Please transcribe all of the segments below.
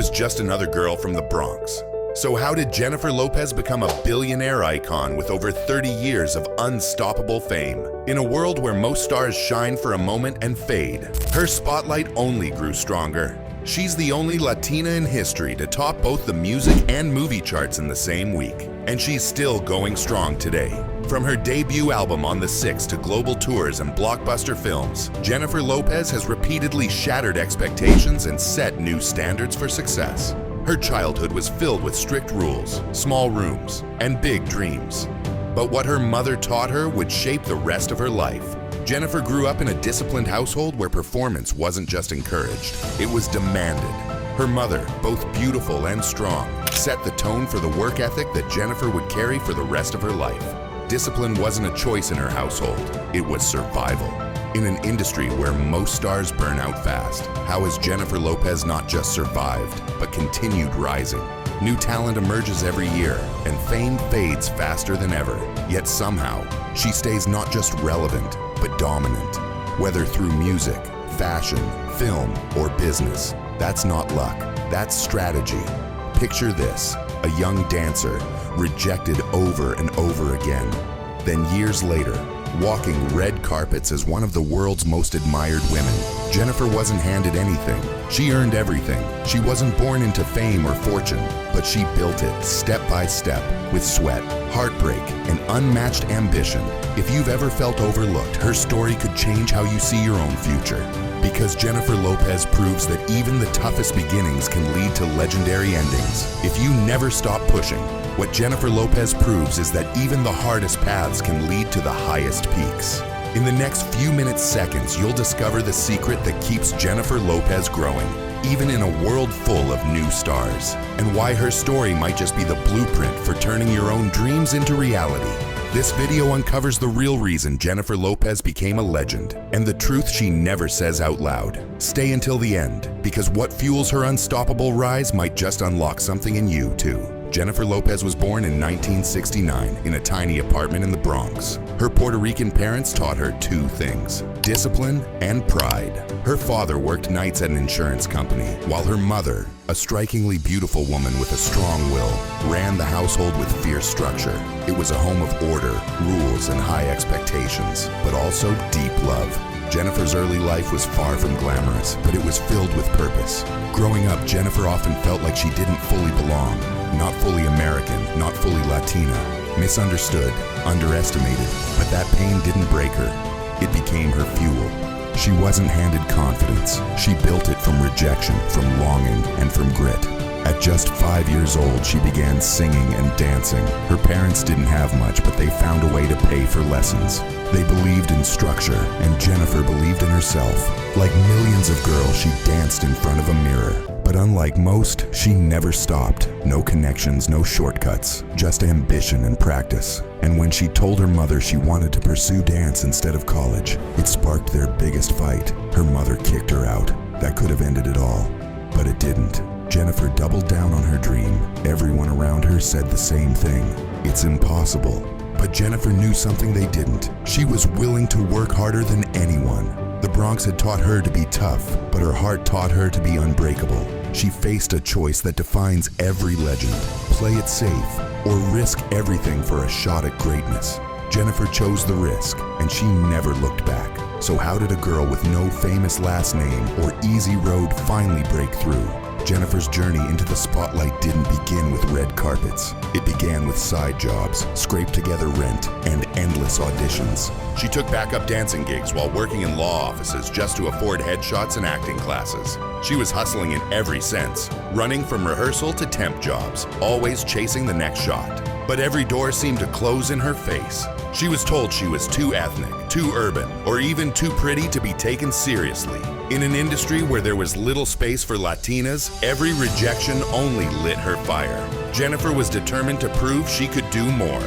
was just another girl from the Bronx. So how did Jennifer Lopez become a billionaire icon with over 30 years of unstoppable fame? In a world where most stars shine for a moment and fade, her spotlight only grew stronger. She's the only Latina in history to top both the music and movie charts in the same week. And she's still going strong today. From her debut album On the Six to global tours and blockbuster films, Jennifer Lopez has repeatedly shattered expectations and set new standards for success. Her childhood was filled with strict rules, small rooms, and big dreams. But what her mother taught her would shape the rest of her life. Jennifer grew up in a disciplined household where performance wasn't just encouraged, it was demanded. Her mother, both beautiful and strong, set the tone for the work ethic that Jennifer would carry for the rest of her life. Discipline wasn't a choice in her household, it was survival. In an industry where most stars burn out fast, how has Jennifer Lopez not just survived, but continued rising? New talent emerges every year, and fame fades faster than ever. Yet somehow, she stays not just relevant, but dominant. Whether through music, fashion, film, or business, that's not luck, that's strategy. Picture this, a young dancer, rejected over and over again. Then years later, walking red carpets as one of the world's most admired women. Jennifer wasn't handed anything. She earned everything. She wasn't born into fame or fortune, but she built it step by step with sweat, heartbreak, and unmatched ambition. If you've ever felt overlooked, her story could change how you see your own future. Because Jennifer Lopez proves that even the toughest beginnings can lead to legendary endings. If you never stop pushing, what Jennifer Lopez proves is that even the hardest paths can lead to the highest peaks. In the next few seconds, you'll discover the secret that keeps Jennifer Lopez growing, even in a world full of new stars, and why her story might just be the blueprint for turning your own dreams into reality. This video uncovers the real reason Jennifer Lopez became a legend, and the truth she never says out loud. Stay until the end, because what fuels her unstoppable rise might just unlock something in you, too. Jennifer Lopez was born in 1969 in a tiny apartment in the Bronx. Her Puerto Rican parents taught her two things: discipline and pride. Her father worked nights at an insurance company, while her mother, a strikingly beautiful woman with a strong will, ran the household with fierce structure. It was a home of order, rules, and high expectations, but also deep love. Jennifer's early life was far from glamorous, but it was filled with purpose. Growing up, Jennifer often felt like she didn't fully belong. Not fully American, not fully Latina. Misunderstood, underestimated, but that pain didn't break her. It became her fuel. She wasn't handed confidence. She built it from rejection, from longing, and from grit. At just 5 years old, she began singing and dancing. Her parents didn't have much, but they found a way to pay for lessons. They believed in structure, and Jennifer believed in herself. Like millions of girls, she danced in front of a mirror. But unlike most, she never stopped. No connections, no shortcuts, just ambition and practice. And when she told her mother she wanted to pursue dance instead of college, it sparked their biggest fight. Her mother kicked her out. That could have ended it all, but it didn't. Jennifer doubled down on her dream. Everyone around her said the same thing: it's impossible. But Jennifer knew something they didn't. She was willing to work harder than anyone. The Bronx had taught her to be tough, but her heart taught her to be unbreakable. She faced a choice that defines every legend: play it safe or risk everything for a shot at greatness. Jennifer chose the risk, and she never looked back. So how did a girl with no famous last name or easy road finally break through? Jennifer's journey into the spotlight didn't begin with red carpets. It began with side jobs, scraped together rent, and endless auditions. She took backup dancing gigs while working in law offices just to afford headshots and acting classes. She was hustling in every sense, running from rehearsal to temp jobs, always chasing the next shot. But every door seemed to close in her face. She was told she was too ethnic, too urban, or even too pretty to be taken seriously. In an industry where there was little space for Latinas, every rejection only lit her fire. Jennifer was determined to prove she could do more,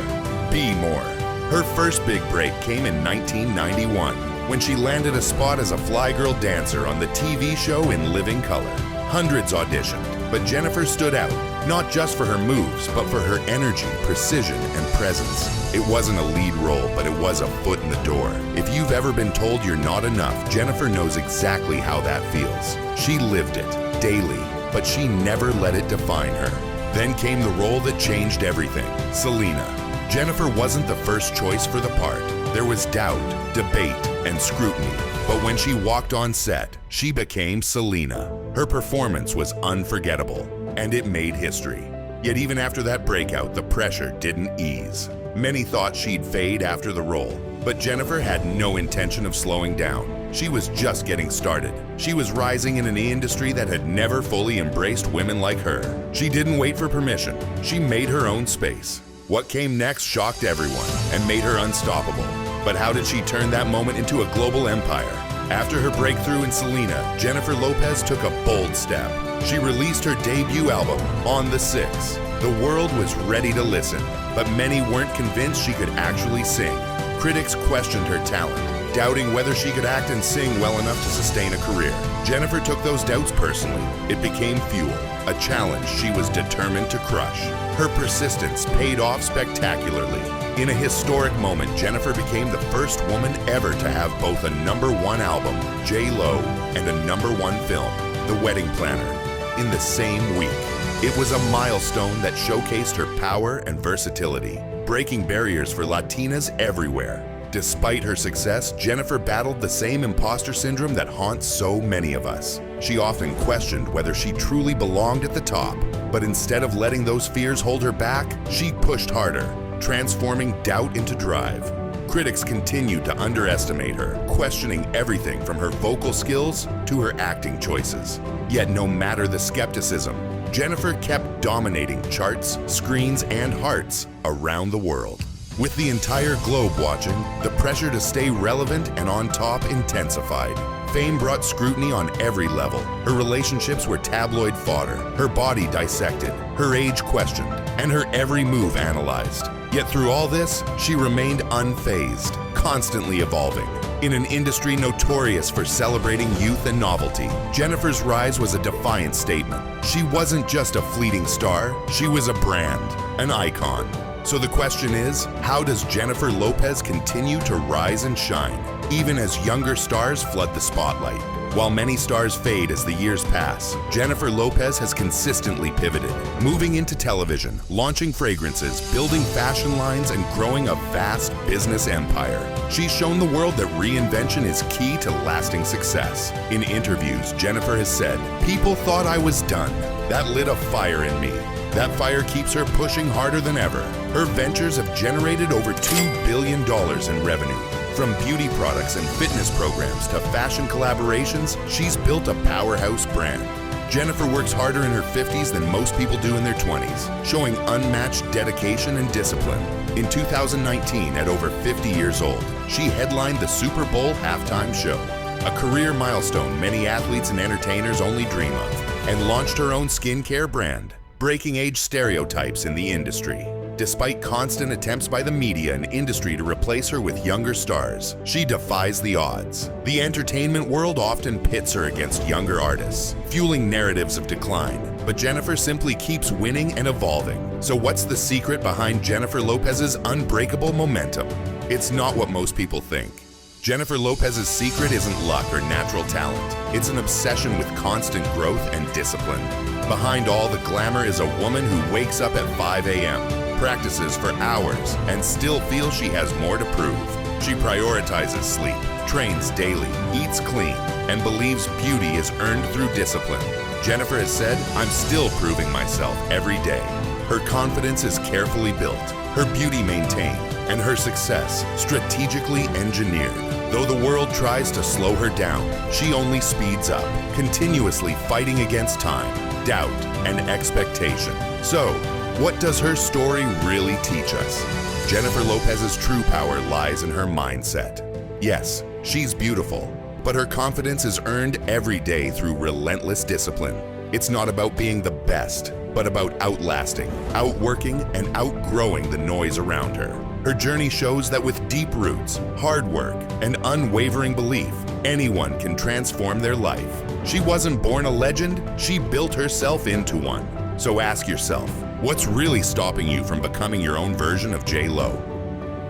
be more. Her first big break came in 1991, when she landed a spot as a fly girl dancer on the TV show In Living Color. Hundreds auditioned, but Jennifer stood out, not just for her moves, but for her energy, precision, and presence. It wasn't a lead role, but it was a foot in the door. If you've ever been told you're not enough, Jennifer knows exactly how that feels. She lived it, daily. but she never let it define her. Then came the role that changed everything, Selena. Jennifer wasn't the first choice for the part. There was doubt, debate, and scrutiny. But when she walked on set, she became Selena. Her performance was unforgettable, and it made history. Yet even after that breakout, the pressure didn't ease. Many thought she'd fade after the role, but Jennifer had no intention of slowing down. She was just getting started. She was rising in an industry that had never fully embraced women like her. She didn't wait for permission. She made her own space. What came next shocked everyone and made her unstoppable. But how did she turn that moment into a global empire? After her breakthrough in Selena, Jennifer Lopez took a bold step. She released her debut album, On the 6th. The world was ready to listen, but many weren't convinced she could actually sing. Critics questioned her talent, doubting whether she could act and sing well enough to sustain a career. Jennifer took those doubts personally. It became fuel, a challenge she was determined to crush. Her persistence paid off spectacularly. In a historic moment, Jennifer became the first woman ever to have both a #1 album, J.Lo, and a #1 film, The Wedding Planner, in the same week. It was a milestone that showcased her power and versatility, breaking barriers for Latinas everywhere. Despite her success, Jennifer battled the same imposter syndrome that haunts so many of us. She often questioned whether she truly belonged at the top, but instead of letting those fears hold her back, she pushed harder, transforming doubt into drive. Critics continued to underestimate her, questioning everything from her vocal skills to her acting choices. Yet no matter the skepticism, Jennifer kept dominating charts, screens, and hearts around the world. With the entire globe watching, the pressure to stay relevant and on top intensified. Fame brought scrutiny on every level. Her relationships were tabloid fodder, her body dissected, her age questioned, and her every move analyzed. Yet through all this, she remained unfazed, constantly evolving. In an industry notorious for celebrating youth and novelty, Jennifer's rise was a defiant statement. She wasn't just a fleeting star, she was a brand, an icon. So the question is, how does Jennifer Lopez continue to rise and shine, even as younger stars flood the spotlight? While many stars fade as the years pass, Jennifer Lopez has consistently pivoted, moving into television, launching fragrances, building fashion lines, and growing a vast business empire. She's shown the world that reinvention is key to lasting success. In interviews, Jennifer has said, "People thought I was done. That lit a fire in me. That fire keeps her pushing harder than ever." Her ventures have generated over $2 billion in revenue. From beauty products and fitness programs to fashion collaborations, she's built a powerhouse brand. Jennifer works harder in her 50s than most people do in their 20s, showing unmatched dedication and discipline. In 2019, at over 50 years old, she headlined the Super Bowl halftime show, a career milestone many athletes and entertainers only dream of, and launched her own skincare brand, breaking age stereotypes in the industry. Despite constant attempts by the media and industry to replace her with younger stars, she defies the odds. The entertainment world often pits her against younger artists, fueling narratives of decline. But Jennifer simply keeps winning and evolving. So what's the secret behind Jennifer Lopez's unbreakable momentum? It's not what most people think. Jennifer Lopez's secret isn't luck or natural talent. It's an obsession with constant growth and discipline. Behind all the glamour is a woman who wakes up at 5 a.m., practices for hours, and still feels she has more to prove. She prioritizes sleep, trains daily, eats clean, and believes beauty is earned through discipline. Jennifer has said, "I'm still proving myself every day." Her confidence is carefully built, her beauty maintained, and her success strategically engineered. Though the world tries to slow her down, she only speeds up, continuously fighting against time, doubt, and expectation. So, what does her story really teach us? Jennifer Lopez's true power lies in her mindset. Yes, she's beautiful, but her confidence is earned every day through relentless discipline. It's not about being the best, but about outlasting, outworking, and outgrowing the noise around her. Her journey shows that with deep roots, hard work, and unwavering belief, anyone can transform their life. She wasn't born a legend, she built herself into one. So ask yourself, what's really stopping you from becoming your own version of J.Lo?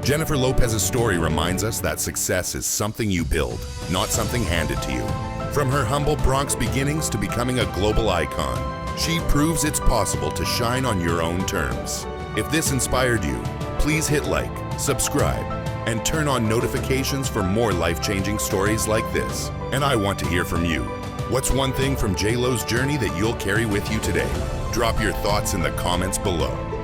Jennifer Lopez's story reminds us that success is something you build, not something handed to you. From her humble Bronx beginnings to becoming a global icon, she proves it's possible to shine on your own terms. If this inspired you, please hit like, subscribe, and turn on notifications for more life-changing stories like this. And I want to hear from you. What's one thing from J-Lo's journey that you'll carry with you today? Drop your thoughts in the comments below.